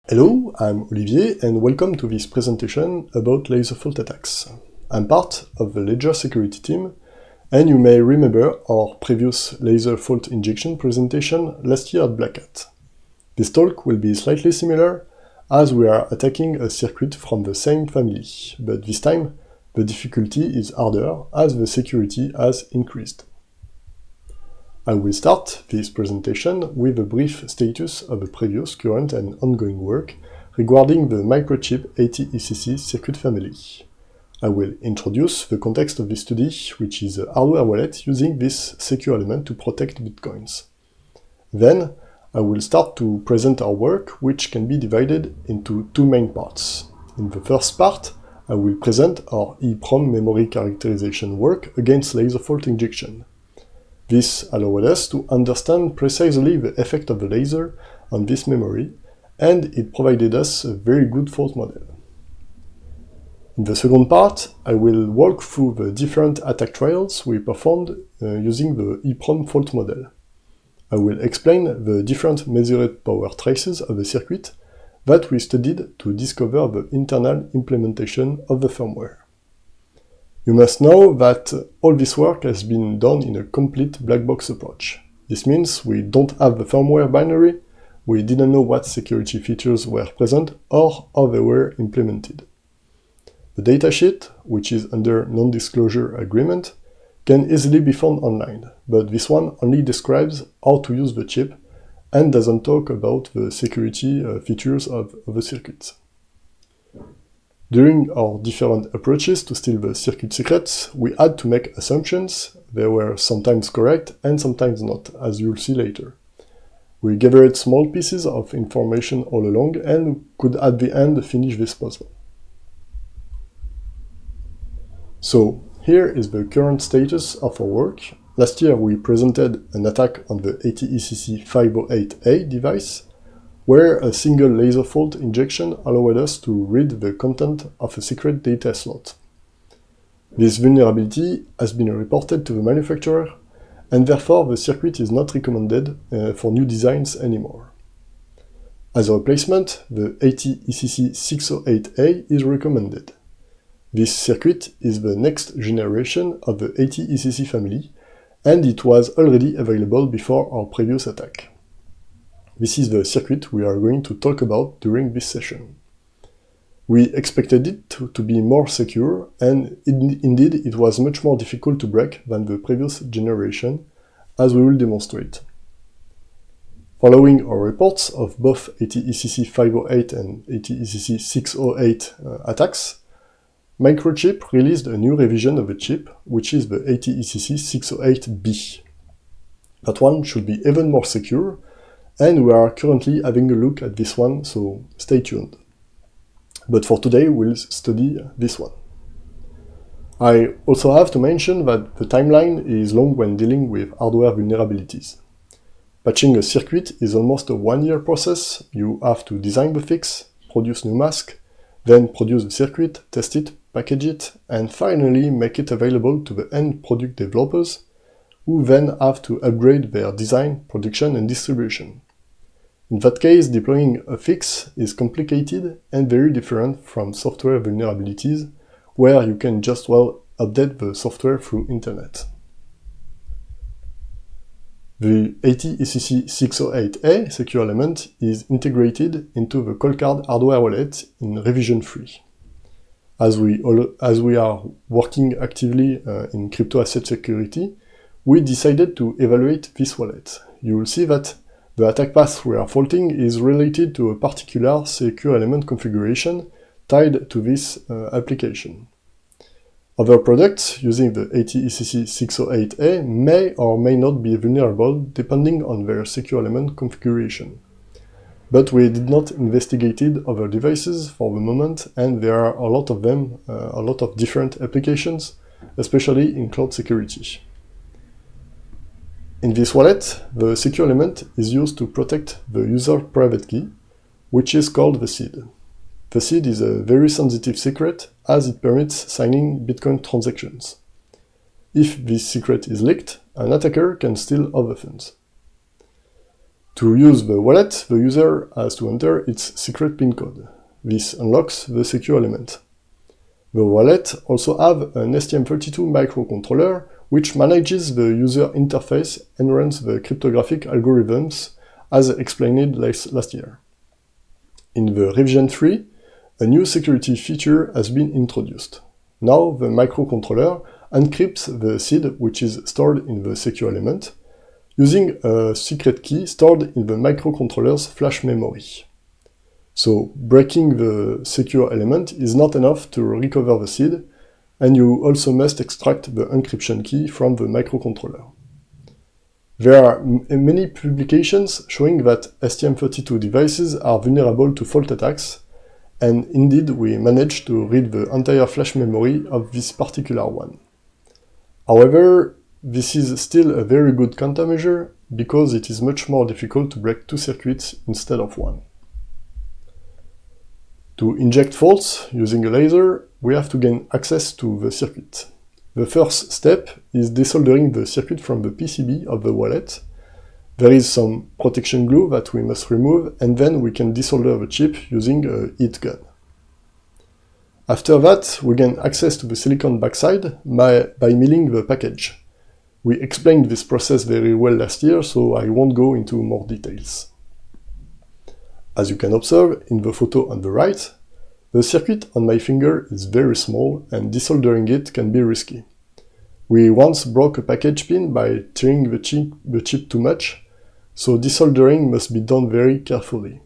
Hello, I'm Olivier and welcome to this presentation about laser fault attacks. I'm part of the Ledger security team, and you may remember our previous laser fault injection presentation last year at Black Hat. This talk will be slightly similar, as we are attacking a circuit from the same family, but this time the difficulty is harder as the security has increased. I will start this presentation with a brief status of the previous, current and ongoing work regarding the microchip ATECC circuit family. I will introduce the context of this study, which is a hardware wallet using this secure element to protect bitcoins. Then, I will start to present our work, which can be divided into two main parts. In the first part, I will present our EEPROM memory characterization work against laser fault injection. This allowed us to understand precisely the effect of the laser on this memory, and it provided us a very good fault model. In the second part, I will walk through the different attack trials we performed using the EEPROM fault model. I will explain the different measured power traces of the circuit that we studied to discover the internal implementation of the firmware. You must know that all this work has been done in a complete black box approach. This means we don't have the firmware binary, we didn't know what security features were present or how they were implemented. The datasheet, which is under non-disclosure agreement, can easily be found online, but this one only describes how to use the chip and doesn't talk about the security features of the circuit. During our different approaches to steal the circuit secrets, we had to make assumptions. They were sometimes correct and sometimes not, as you'll see later. We gathered small pieces of information all along and could at the end finish this puzzle. So, here is the current status of our work. Last year we presented an attack on the ATECC 508A device, where a single laser fault injection allowed us to read the content of a secret data slot. This vulnerability has been reported to the manufacturer, and therefore the circuit is not recommended for new designs anymore. As a replacement, the ATECC 608A is recommended. This circuit is the next generation of the ATECC family, and it was already available before our previous attack. This is the circuit we are going to talk about during this session. We expected it to be more secure, and indeed it was much more difficult to break than the previous generation, as we will demonstrate. Following our reports of both ATECC 508 and ATECC 608 attacks, Microchip released a new revision of the chip, which is the ATECC 608B. That one should be even more secure, and we are currently having a look at this one, so stay tuned. But for today, we'll study this one. I also have to mention that the timeline is long when dealing with hardware vulnerabilities. Patching a circuit is almost a one-year process. You have to design the fix, produce new mask, then produce the circuit, test it, package it, and finally make it available to the end product developers, who then have to upgrade their design, production, and distribution. In that case, deploying a fix is complicated and very different from software vulnerabilities, where you can just update the software through internet. The ATECC 608A secure element is integrated into the Coldcard hardware wallet in revision 3. As we are working actively in crypto asset security, we decided to evaluate this wallet. You will see that the attack path we are faulting is related to a particular secure element configuration tied to this application. Other products using the ATECC 608A may or may not be vulnerable depending on their secure element configuration. But we did not investigate other devices for the moment, and there are a lot of them, a lot of different applications, especially in cloud security. In this wallet, the secure element is used to protect the user private key, which is called the seed. The seed is a very sensitive secret as it permits signing Bitcoin transactions. If this secret is leaked, an attacker can steal other funds. To use the wallet, the user has to enter its secret PIN code. This unlocks the secure element. The wallet also has an STM32 microcontroller which manages the user interface and runs the cryptographic algorithms as explained last year. In the revision 3, a new security feature has been introduced. Now the microcontroller encrypts the seed which is stored in the secure element using a secret key stored in the microcontroller's flash memory. So breaking the secure element is not enough to recover the seed, and you also must extract the encryption key from the microcontroller. There are many publications showing that STM32 devices are vulnerable to fault attacks, and indeed we managed to read the entire flash memory of this particular one. However, this is still a very good countermeasure because it is much more difficult to break 2 circuits instead of 1. To inject faults using a laser, we have to gain access to the circuit. The first step is desoldering the circuit from the PCB of the wallet. There is some protection glue that we must remove, and then we can desolder the chip using a heat gun. After that, we gain access to the silicon backside by milling the package. We explained this process very well last year, so I won't go into more details. As you can observe in the photo on the right, the circuit on my finger is very small and desoldering it can be risky. We once broke a package pin by tearing the chip too much, so desoldering must be done very carefully.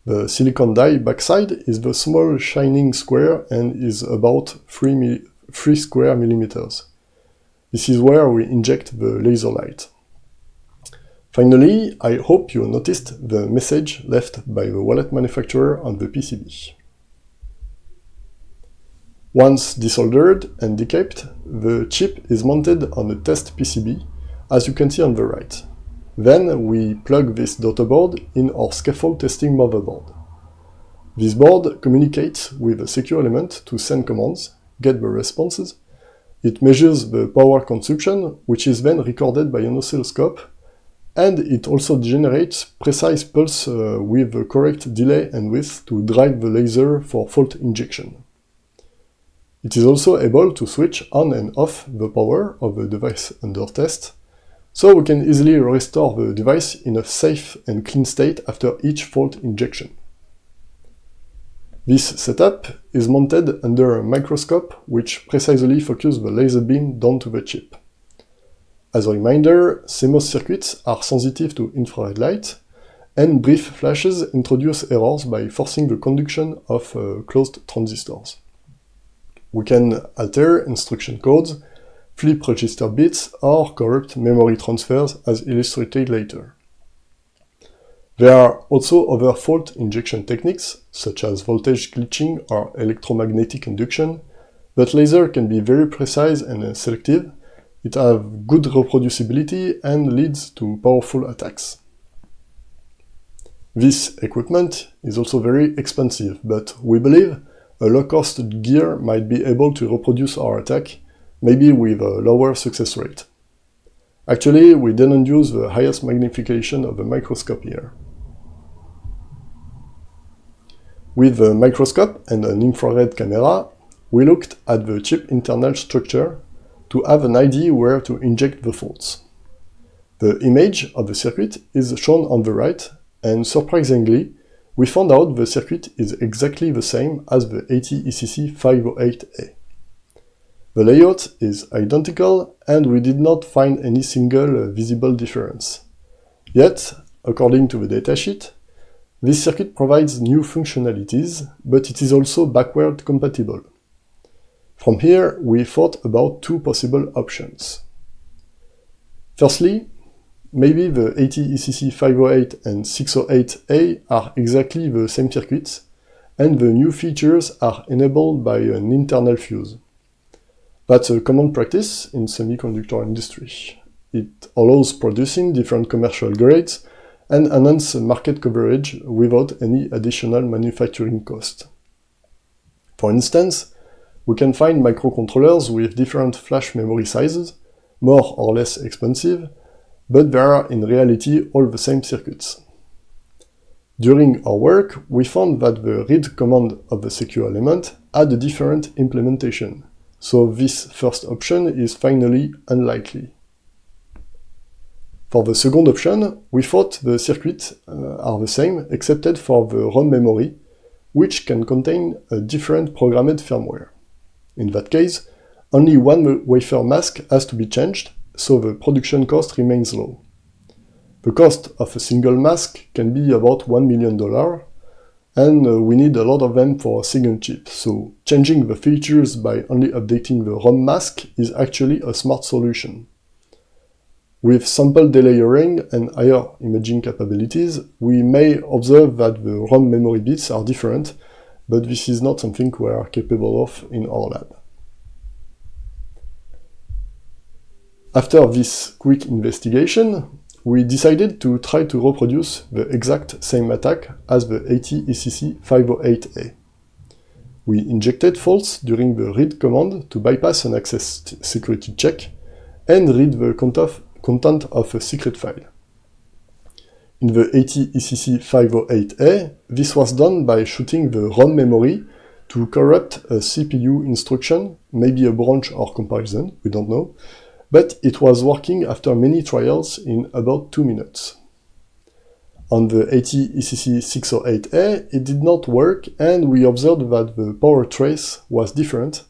The silicon die backside is the small shining square and is about 3 square millimeters. This is where we inject the laser light. Finally, I hope you noticed the message left by the wallet manufacturer on the PCB. Once desoldered and decapped, the chip is mounted on a test PCB, as you can see on the right. Then we plug this daughter board in our scaffold testing motherboard. This board communicates with a secure element to send commands, get the responses. It measures the power consumption, which is then recorded by an oscilloscope, and it also generates precise pulse with the correct delay and width to drive the laser for fault injection. It is also able to switch on and off the power of the device under test, so we can easily restore the device in a safe and clean state after each fault injection. This setup is mounted under a microscope which precisely focuses the laser beam down to the chip. As a reminder, CMOS circuits are sensitive to infrared light, and brief flashes introduce errors by forcing the conduction of closed transistors. We can alter instruction codes, flip register bits, or corrupt memory transfers as illustrated later. There are also other fault injection techniques, such as voltage glitching or electromagnetic induction, but laser can be very precise and selective. It has good reproducibility and leads to powerful attacks. This equipment is also very expensive, but we believe a low-cost gear might be able to reproduce our attack, maybe with a lower success rate. Actually, we didn't use the highest magnification of the microscope here. With the microscope and an infrared camera, we looked at the chip internal structure to have an idea where to inject the faults. The image of the circuit is shown on the right, and surprisingly, we found out the circuit is exactly the same as the ATECC 508A. The layout is identical, and we did not find any single visible difference. Yet, according to the datasheet, this circuit provides new functionalities, but it is also backward compatible. From here, we thought about 2 possible options. Firstly, maybe the ATECC 508 and 608A are exactly the same circuits, and the new features are enabled by an internal fuse. That's a common practice in semiconductor industry. It allows producing different commercial grades and enhance market coverage without any additional manufacturing cost. For instance, we can find microcontrollers with different flash memory sizes, more or less expensive, but they are in reality all the same circuits. During our work, we found that the read command of the secure element had a different implementation, so this first option is finally unlikely. For the second option, we thought the circuits are the same except for the ROM memory, which can contain a different programmed firmware. In that case, only one wafer mask has to be changed, so the production cost remains low. The cost of a single mask can be about $1 million, and we need a lot of them for a single chip, so changing the features by only updating the ROM mask is actually a smart solution. With sample delayering and higher imaging capabilities, we may observe that the ROM memory bits are different, but this is not something we are capable of in our lab. After this quick investigation, we decided to try to reproduce the exact same attack as the AT-ECC 508A. We injected faults during the read command to bypass an access security check and read the content of a secret file. In the AT-ECC 508A, this was done by shooting the ROM memory to corrupt a CPU instruction, maybe a branch or comparison, we don't know, but it was working after many trials in about 2 minutes. On the AT-ECC 608A, it did not work, and we observed that the power trace was different,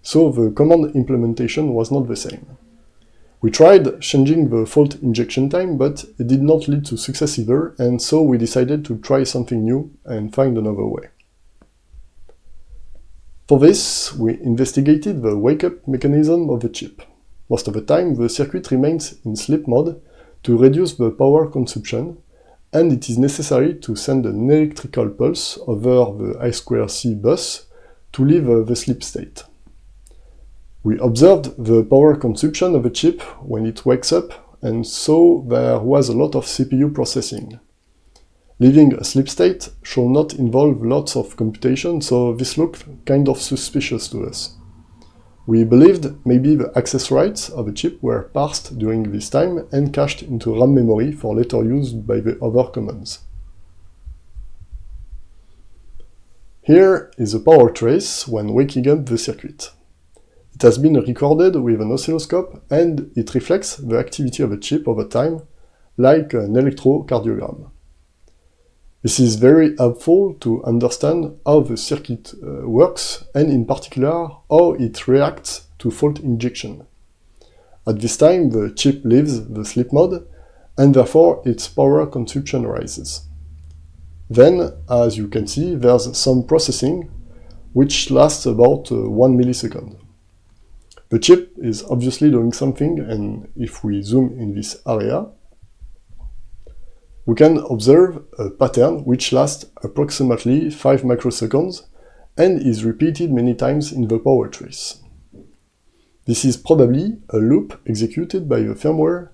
so the command implementation was not the same. We tried changing the fault injection time, but it did not lead to success either, and so we decided to try something new and find another way. For this, we investigated the wake-up mechanism of the chip. Most of the time, the circuit remains in sleep mode to reduce the power consumption, and it is necessary to send an electrical pulse over the I2C bus to leave the sleep state. We observed the power consumption of the chip when it wakes up, and so there was a lot of CPU processing. Leaving a sleep state should not involve lots of computation, so this looked kind of suspicious to us. We believed maybe the access rights of the chip were parsed during this time and cached into RAM memory for later use by the other commands. Here is a power trace when waking up the circuit. It has been recorded with an oscilloscope, and it reflects the activity of the chip over time, like an electrocardiogram. This is very helpful to understand how the circuit works, and in particular, how it reacts to fault injection. At this time, the chip leaves the sleep mode, and therefore its power consumption rises. Then, as you can see, there's some processing, which lasts about 1 millisecond. The chip is obviously doing something, and if we zoom in this area, we can observe a pattern which lasts approximately 5 microseconds and is repeated many times in the power trace. This is probably a loop executed by the firmware,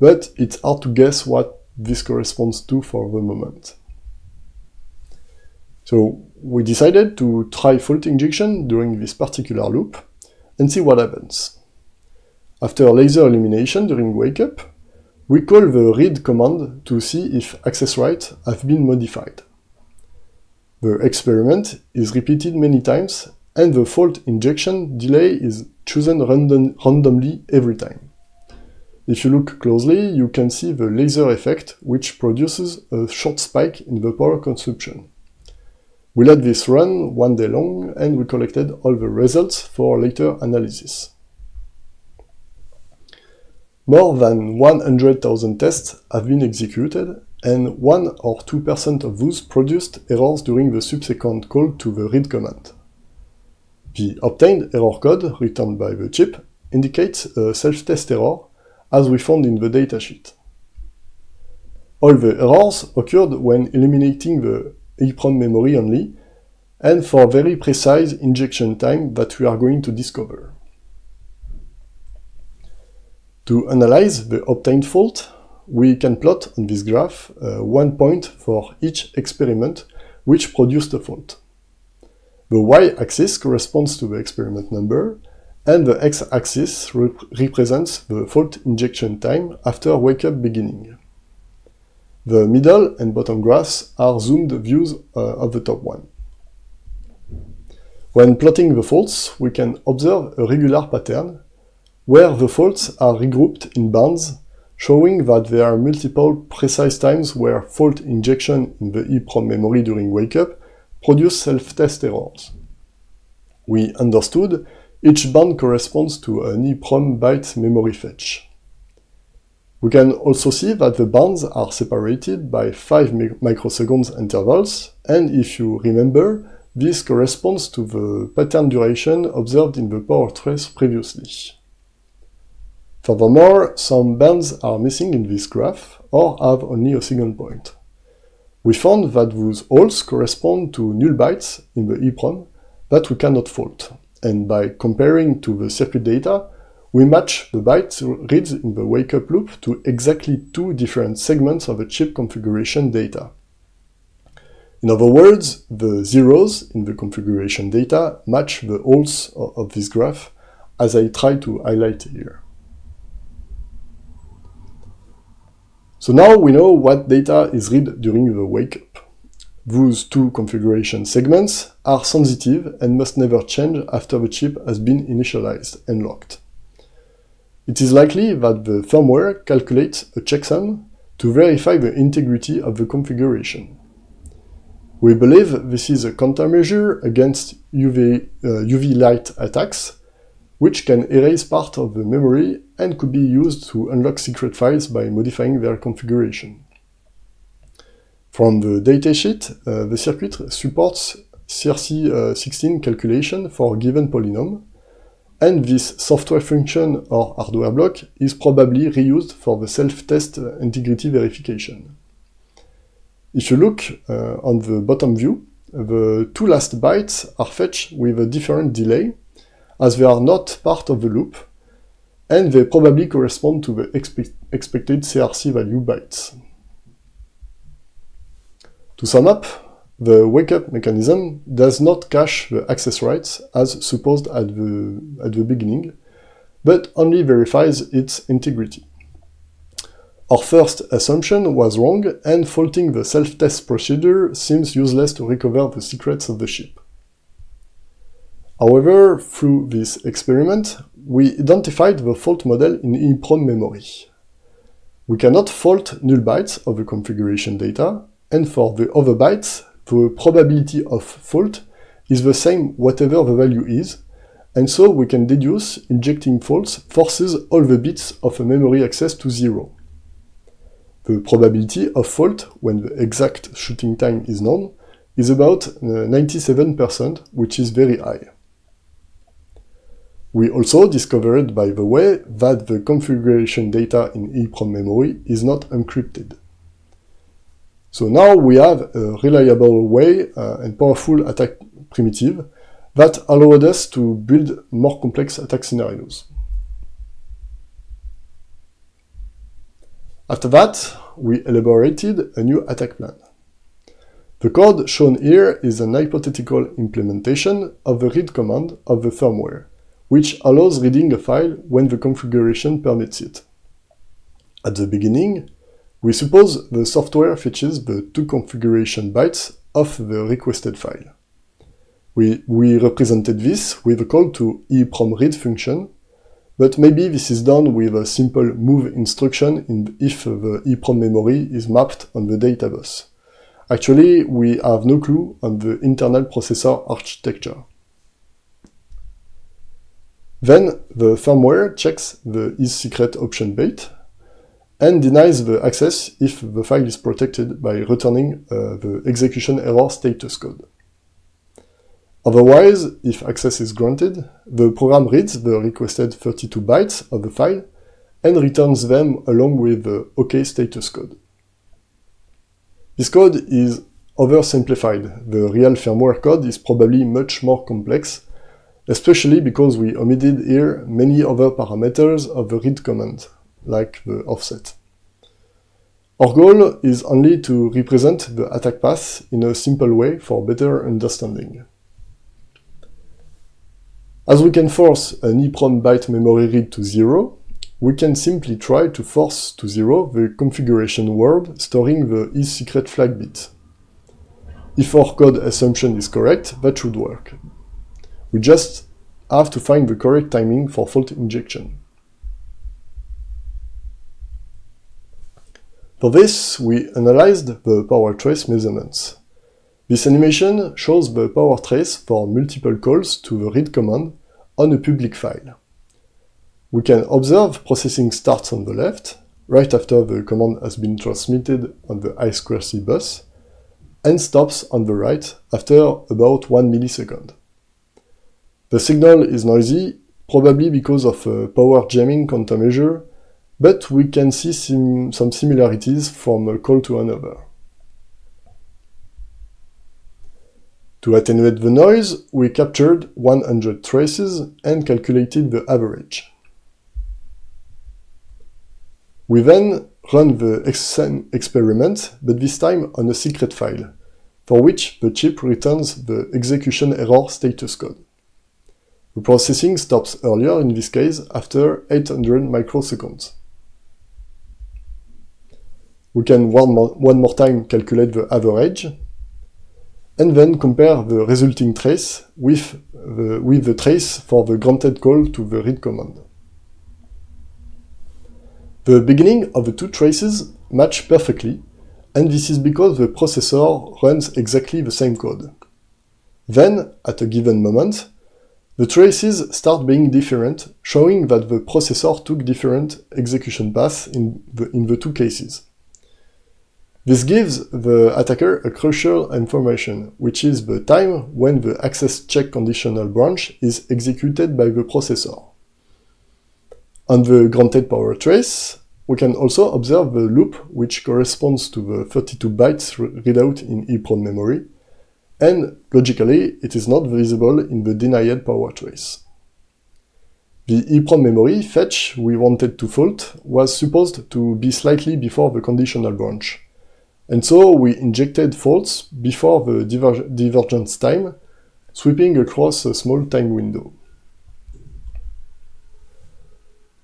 but it's hard to guess what this corresponds to for the moment. So we decided to try fault injection during this particular loop and see what happens. After laser elimination during wake-up, we call the read command to see if access rights have been modified. The experiment is repeated many times, and the fault injection delay is chosen randomly every time. If you look closely, you can see the laser effect, which produces a short spike in the power consumption. We let this run 1 day long, and we collected all the results for later analysis. More than 100,000 tests have been executed, and 1 or 2% of those produced errors during the subsequent call to the read command. The obtained error code returned by the chip indicates a self-test error, as we found in the datasheet. All the errors occurred when eliminating the EEPROM memory only, and for very precise injection time that we are going to discover. To analyze the obtained fault, we can plot on this graph 1 point for each experiment which produced a fault. The y-axis corresponds to the experiment number, and the x-axis represents the fault injection time after wake-up beginning. The middle and bottom graphs are zoomed views of the top one. When plotting the faults, we can observe a regular pattern where the faults are regrouped in bands, showing that there are multiple precise times where fault injection in the EEPROM memory during wake-up produce self-test errors. We understood each band corresponds to an EEPROM byte memory fetch. We can also see that the bands are separated by 5 microseconds intervals, and if you remember, this corresponds to the pattern duration observed in the power trace previously. Furthermore, some bands are missing in this graph, or have only a single point. We found that those holes correspond to null bytes in the EEPROM that we cannot fault, and by comparing to the circuit data, we match the byte reads in the wake-up loop to exactly 2 different segments of the chip configuration data. In other words, the zeros in the configuration data match the holes of this graph, as I try to highlight here. So now we know what data is read during the wake-up. Those 2 configuration segments are sensitive and must never change after the chip has been initialized and locked. It is likely that the firmware calculates a checksum to verify the integrity of the configuration. We believe this is a countermeasure against UV light attacks, which can erase part of the memory and could be used to unlock secret files by modifying their configuration. From the datasheet, the circuit supports CRC16 calculation for a given polynomial, and this software function or hardware block is probably reused for the self-test integrity verification. If you look on the bottom view, the 2 last bytes are fetched with a different delay, as they are not part of the loop, and they probably correspond to the expected CRC value bytes. To sum up, the wake-up mechanism does not cache the access rights as supposed at the beginning, but only verifies its integrity. Our first assumption was wrong, and faulting the self-test procedure seems useless to recover the secrets of the chip. However, through this experiment, we identified the fault model in EEPROM memory. We cannot fault null bytes of the configuration data, and for the other bytes, the probability of fault is the same whatever the value is, and so we can deduce injecting faults forces all the bits of a memory access to 0. The probability of fault when the exact shooting time is known is about 97%, which is very high. We also discovered, by the way, that the configuration data in EEPROM memory is not encrypted. So now we have a reliable way and powerful attack primitive that allowed us to build more complex attack scenarios. After that, we elaborated a new attack plan. The code shown here is an hypothetical implementation of the read command of the firmware, which allows reading a file when the configuration permits it. At the beginning, we suppose the software fetches the 2 configuration bytes of the requested file. We represented this with a call to EEPROM read function, but maybe this is done with a simple move instruction if the EEPROM memory is mapped on the data bus. Actually, we have no clue on the internal processor architecture. Then the firmware checks the isSecret option bait and denies the access if the file is protected by returning the execution error status code. Otherwise, if access is granted, the program reads the requested 32 bytes of the file and returns them along with the OK status code. This code is oversimplified. The real firmware code is probably much more complex, especially because we omitted here many other parameters of the read command, like the offset. Our goal is only to represent the attack path in a simple way for better understanding. As we can force an EEPROM byte memory read to 0, we can simply try to force to 0 the configuration word storing the isSecret flag bit. If our code assumption is correct, that should work. We just have to find the correct timing for fault injection. For this, we analyzed the power trace measurements. This animation shows the power trace for multiple calls to the read command on a public file. We can observe processing starts on the left, right after the command has been transmitted on the I2C bus, and stops on the right after about 1 millisecond. The signal is noisy, probably because of a power jamming countermeasure, but we can see some similarities from a call to another. To attenuate the noise, we captured 100 traces and calculated the average. We then run the same experiment, but this time on a secret file, for which the chip returns the execution error status code. The processing stops earlier, in this case, after 800 microseconds. We can one more time calculate the average, and then compare the resulting trace with the trace for the granted call to the read command. The beginning of the two traces match perfectly, and this is because the processor runs exactly the same code. Then, at a given moment, the traces start being different, showing that the processor took different execution paths in the two cases. This gives the attacker a crucial information, which is the time when the access check conditional branch is executed by the processor. On the granted power trace, we can also observe the loop which corresponds to the 32 bytes readout in EEPROM memory, and logically it is not visible in the denied power trace. The EEPROM memory fetch we wanted to fault was supposed to be slightly before the conditional branch, and so we injected faults before the divergence time, sweeping across a small time window.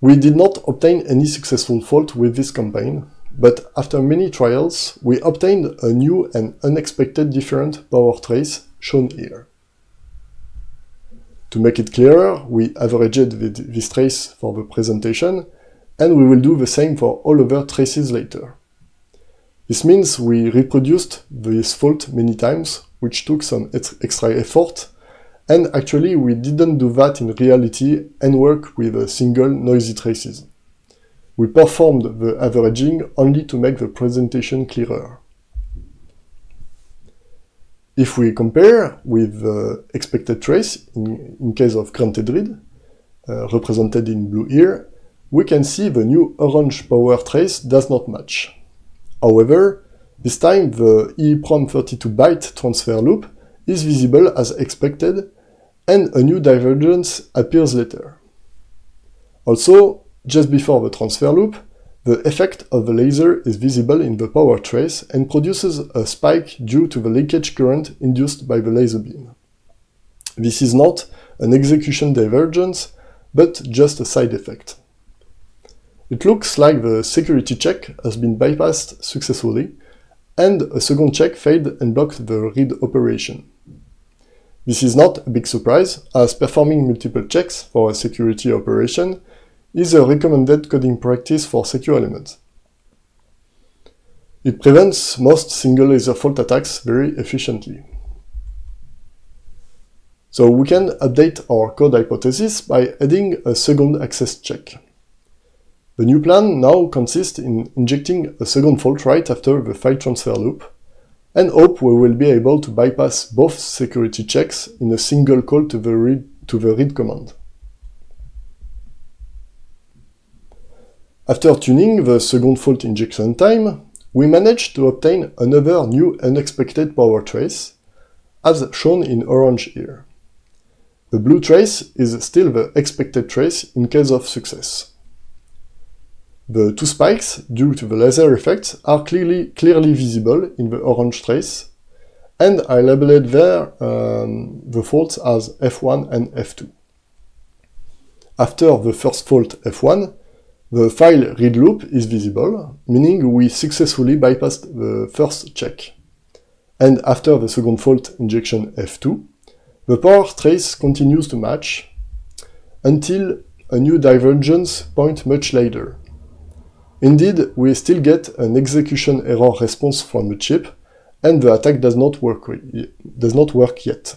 We did not obtain any successful fault with this campaign, but after many trials, we obtained a new and unexpected different power trace shown here. To make it clearer, we averaged this trace for the presentation, and we will do the same for all other traces later. This means we reproduced this fault many times, which took some extra effort, and actually we didn't do that in reality and work with single noisy traces. We performed the averaging only to make the presentation clearer. If we compare with the expected trace, in case of granted read, represented in blue here, we can see the new orange power trace does not match. However, this time the EEPROM 32-byte transfer loop is visible as expected, and a new divergence appears later. Also, just before the transfer loop, the effect of the laser is visible in the power trace and produces a spike due to the leakage current induced by the laser beam. This is not an execution divergence, but just a side effect. It looks like the security check has been bypassed successfully, and a second check failed and blocked the read operation. This is not a big surprise, as performing multiple checks for a security operation is a recommended coding practice for secure elements. It prevents most single laser fault attacks very efficiently. So we can update our code hypothesis by adding a second access check. The new plan now consists in injecting a second fault right after the file transfer loop, and hope we will be able to bypass both security checks in a single call to the read command. After tuning the second fault injection time, we managed to obtain another new unexpected power trace, as shown in orange here. The blue trace is still the expected trace in case of success. The two spikes, due to the laser effects, are clearly visible in the orange trace, and I labeled there the faults as F1 and F2. After the first fault F1, the file read loop is visible, meaning we successfully bypassed the first check. And after the second fault injection F2, the power trace continues to match until a new divergence point much later. Indeed, we still get an execution error response from the chip, and the attack does not work yet.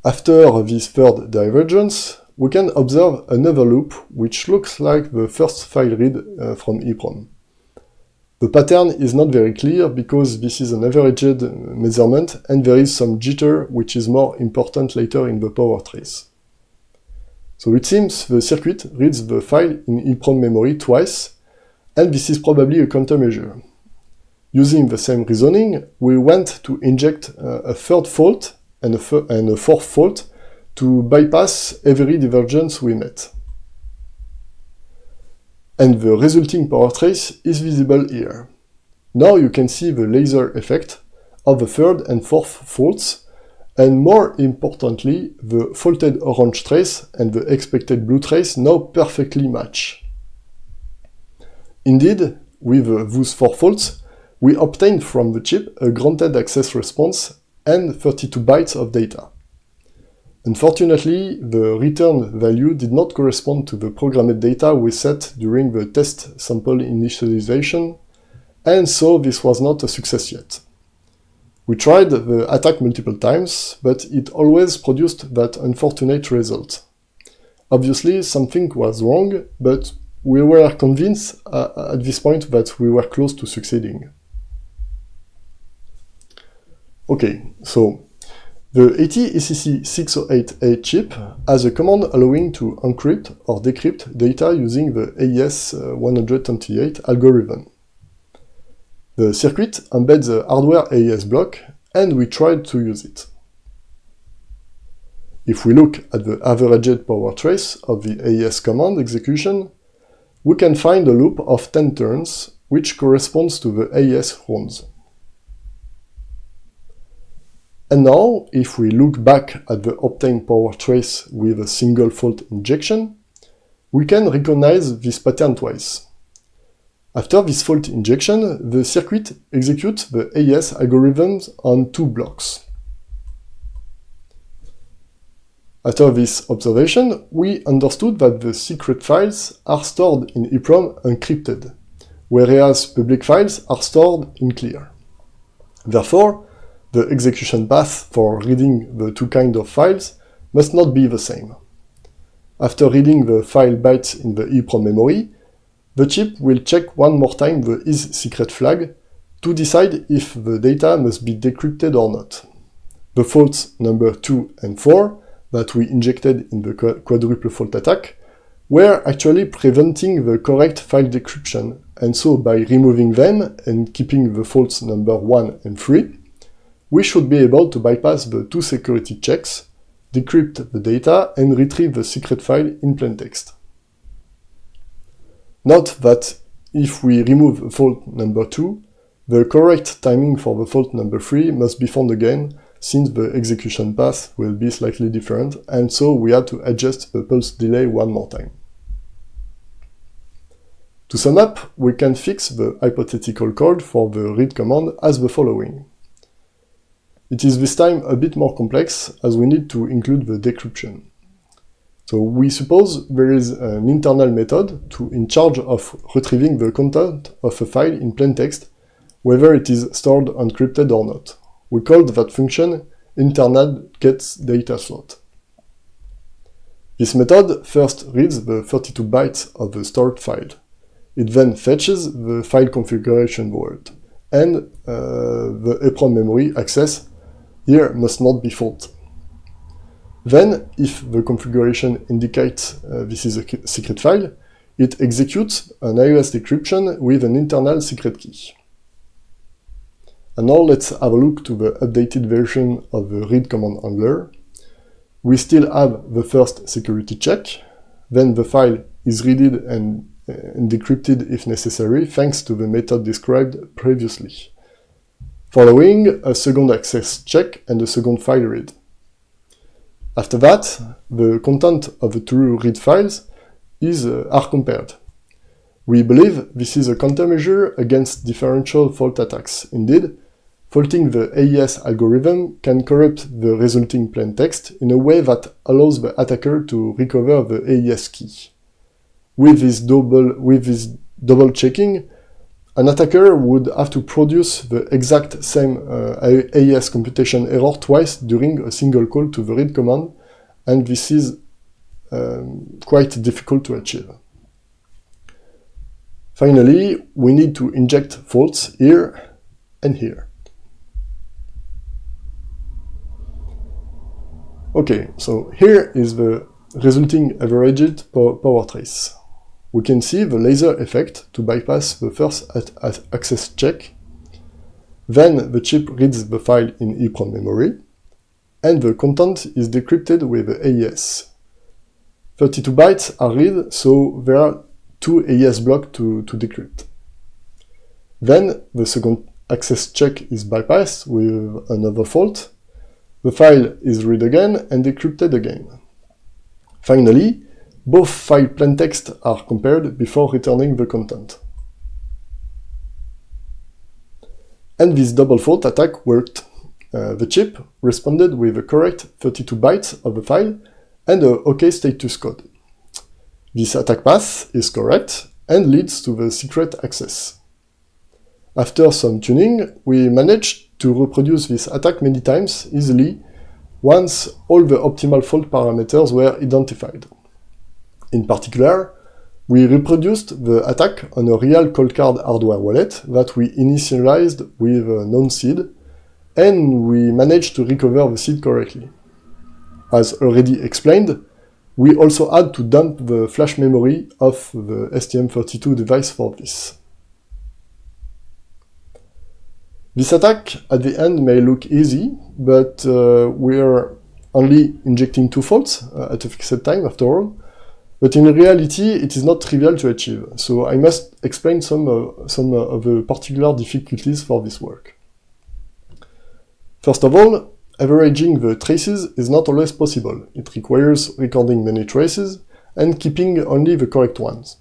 After this third divergence, we can observe another loop which looks like the first file read from EEPROM. The pattern is not very clear because this is an averaged measurement and there is some jitter which is more important later in the power trace. So it seems the circuit reads the file in EEPROM memory twice, and this is probably a countermeasure. Using the same reasoning, we went to inject a third fault and a fourth fault to bypass every divergence we met. And the resulting power trace is visible here. Now you can see the laser effect of the third and fourth faults, and more importantly, the faulted orange trace and the expected blue trace now perfectly match. Indeed, with those 4 faults, we obtained from the chip a granted access response and 32 bytes of data. Unfortunately, the return value did not correspond to the programmed data we set during the test sample initialization, and so this was not a success yet. We tried the attack multiple times, but it always produced that unfortunate result. Obviously, something was wrong, but we were convinced at this point that we were close to succeeding. Okay, so the AT-ECC608A chip has a command allowing to encrypt or decrypt data using the AES-128 algorithm. The circuit embeds a hardware AES block, and we tried to use it. If we look at the averaged power trace of the AES command execution, we can find a loop of 10 turns, which corresponds to the AES rounds. And now, if we look back at the obtained power trace with a single fault injection, we can recognize this pattern twice. After this fault injection, the circuit executes the AES algorithms on 2 blocks. After this observation, we understood that the secret files are stored in EEPROM encrypted, whereas public files are stored in clear. Therefore, the execution path for reading the 2 kinds of files must not be the same. After reading the file bytes in the EEPROM memory, the chip will check one more time the isSecret flag to decide if the data must be decrypted or not. The faults number 2 and 4 that we injected in the quadruple fault attack were actually preventing the correct file decryption, and so by removing them and keeping the faults number 1 and 3, we should be able to bypass the 2 security checks, decrypt the data, and retrieve the secret file in plaintext. Note that if we remove fault number 2, the correct timing for the fault number 3 must be found again, since the execution path will be slightly different, and so we had to adjust the pulse delay one more time. To sum up, we can fix the hypothetical code for the read command as the following. It is this time a bit more complex, as we need to include the decryption. So we suppose there is an internal method in charge of retrieving the content of a file in plaintext, whether it is stored encrypted or not. We called that function internal getDataSlot. This method first reads the 32 bytes of the stored file. It then fetches the file configuration word, and the EEPROM memory access here must not be fault. Then, if the configuration indicates this is a secret file, it executes an iOS decryption with an internal secret key. And now let's have a look to the updated version of the read command handler. We still have the first security check, then the file is read and decrypted if necessary, thanks to the method described previously. Following, a second access check and a second file read. After that, the content of the two read files are compared. We believe this is a countermeasure against differential fault attacks. Indeed, faulting the AES algorithm can corrupt the resulting plain text in a way that allows the attacker to recover the AES key. With this double checking, an attacker would have to produce the exact same AES computation error twice during a single call to the read command, and this is quite difficult to achieve. Finally, we need to inject faults here and here. Okay, so here is the resulting averaged power trace. We can see the laser effect to bypass the first access check. Then the chip reads the file in EEPROM memory, and the content is decrypted with the AES. 32 bytes are read, so there are 2 AES blocks to decrypt. Then the second access check is bypassed with another fault. The file is read again and decrypted again. Finally, both file plaintext are compared before returning the content. And this double fault attack worked. The chip responded with the correct 32 bytes of the file and a OK status code. This attack path is correct and leads to the secret access. After some tuning, we managed to reproduce this attack many times easily once all the optimal fault parameters were identified. In particular, we reproduced the attack on a real cold card hardware wallet that we initialized with a known seed, and we managed to recover the seed correctly. As already explained, we also had to dump the flash memory of the STM32 device for this. This attack at the end may look easy, but we are only injecting 2 faults at a fixed time after all. But in reality, it is not trivial to achieve, so I must explain some of the particular difficulties for this work. First of all, averaging the traces is not always possible. It requires recording many traces and keeping only the correct ones.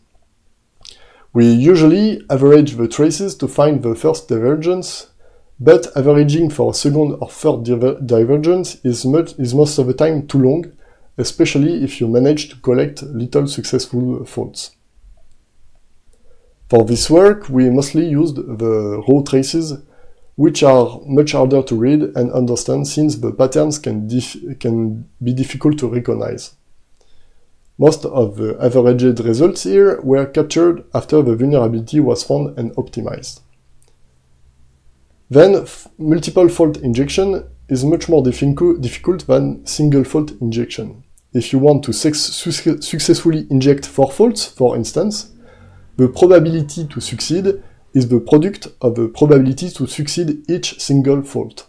We usually average the traces to find the first divergence, but averaging for a second or third divergence is most of the time too long, especially if you manage to collect little successful faults. For this work, we mostly used the raw traces, which are much harder to read and understand since the patterns can be difficult to recognize. Most of the averaged results here were captured after the vulnerability was found and optimized. Then, multiple fault injection is much more difficult than single fault injection. If you want to successfully inject 4 faults, for instance, the probability to succeed is the product of the probability to succeed each single fault.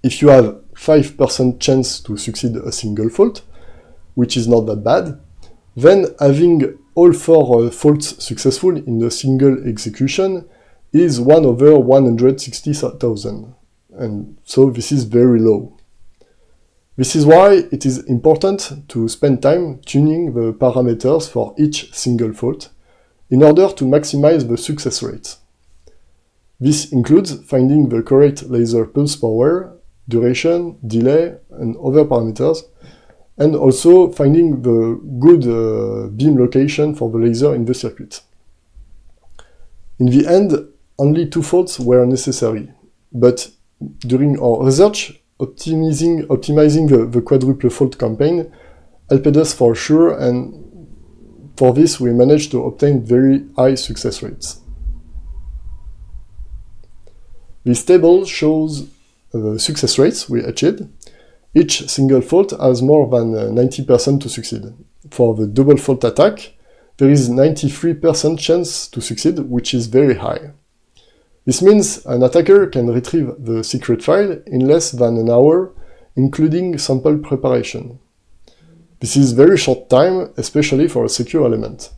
If you have 5% chance to succeed a single fault, which is not that bad, then having all 4 faults successful in a single execution is 1 over 160,000, and so this is very low. This is why it is important to spend time tuning the parameters for each single fault in order to maximize the success rate. This includes finding the correct laser pulse power, duration, delay, and other parameters, and also finding the good beam location for the laser in the circuit. In the end, only 2 faults were necessary, but during our research, optimizing the quadruple fault campaign helped us for sure, and for this we managed to obtain very high success rates. This table shows the success rates we achieved. Each single fault has more than 90% to succeed. For the double fault attack, there is 93% chance to succeed, which is very high. This means an attacker can retrieve the secret file in less than an hour, including sample preparation. This is very short time, especially for a secure element.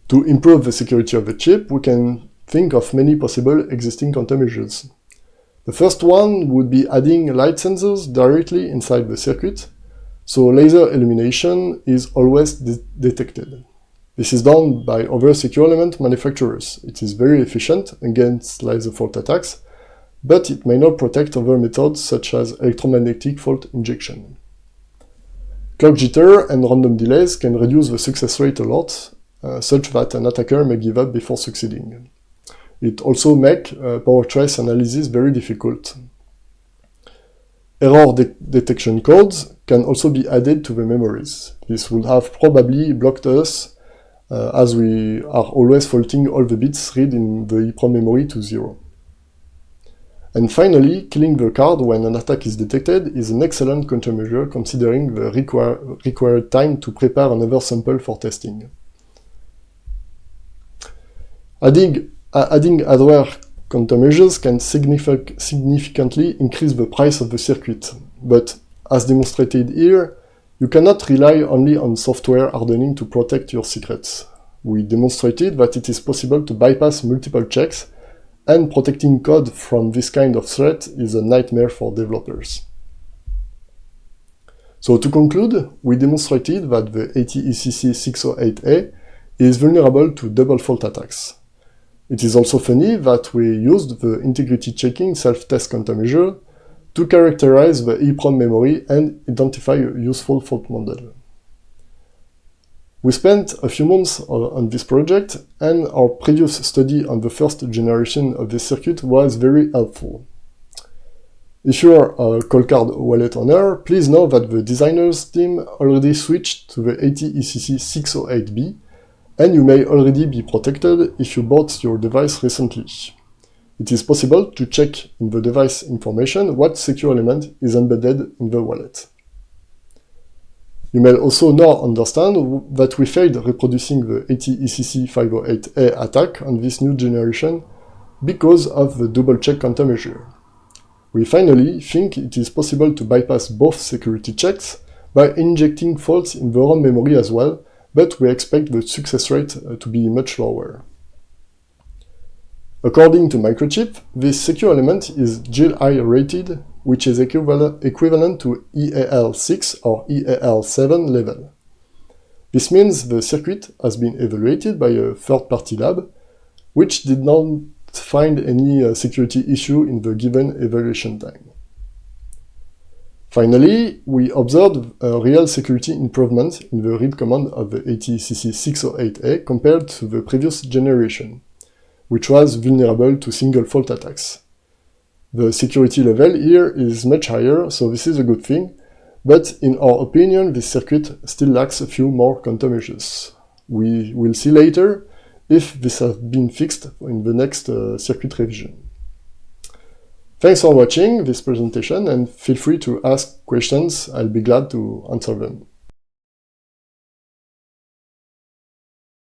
To improve the security of the chip, we can think of many possible existing countermeasures. The first one would be adding light sensors directly inside the circuit, so laser illumination is always detected. This is done by other secure element manufacturers. It is very efficient against laser fault attacks, but it may not protect other methods such as electromagnetic fault injection. Clock jitter and random delays can reduce the success rate a lot, such that an attacker may give up before succeeding. It also makes power trace analysis very difficult. Error detection codes can also be added to the memories. This would have probably blocked us, as we are always faulting all the bits read in the EEPROM memory to 0. And finally, killing the card when an attack is detected is an excellent countermeasure considering the required time to prepare another sample for testing. Adding hardware countermeasures can significantly increase the price of the circuit, but as demonstrated here, you cannot rely only on software hardening to protect your secrets. We demonstrated that it is possible to bypass multiple checks, and protecting code from this kind of threat is a nightmare for developers. So to conclude, we demonstrated that the ATECC 608A is vulnerable to double fault attacks. It is also funny that we used the integrity checking self-test countermeasure to characterize the EEPROM memory and identify a useful fault model. We spent a few months on this project, and our previous study on the first generation of this circuit was very helpful. If you are a Coldcard wallet owner, please know that the designers team already switched to the ATECC 608B, and you may already be protected if you bought your device recently. It is possible to check in the device information what secure element is embedded in the wallet. You may also now understand that we failed reproducing the ATECC 508A attack on this new generation because of the double-check countermeasure. We finally think it is possible to bypass both security checks by injecting faults in the ROM memory as well, but we expect the success rate to be much lower. According to Microchip, this secure element is GIL-I rated, which is equivalent to EAL6 or EAL7 level. This means the circuit has been evaluated by a third-party lab, which did not find any security issue in the given evaluation time. Finally, we observed a real security improvement in the read command of the ATECC 608A compared to the previous generation, which was vulnerable to single fault attacks. The security level here is much higher, so this is a good thing, but in our opinion, this circuit still lacks a few more countermeasures. We will see later if this has been fixed in the next circuit revision. Thanks for watching this presentation, and feel free to ask questions. I'll be glad to answer them.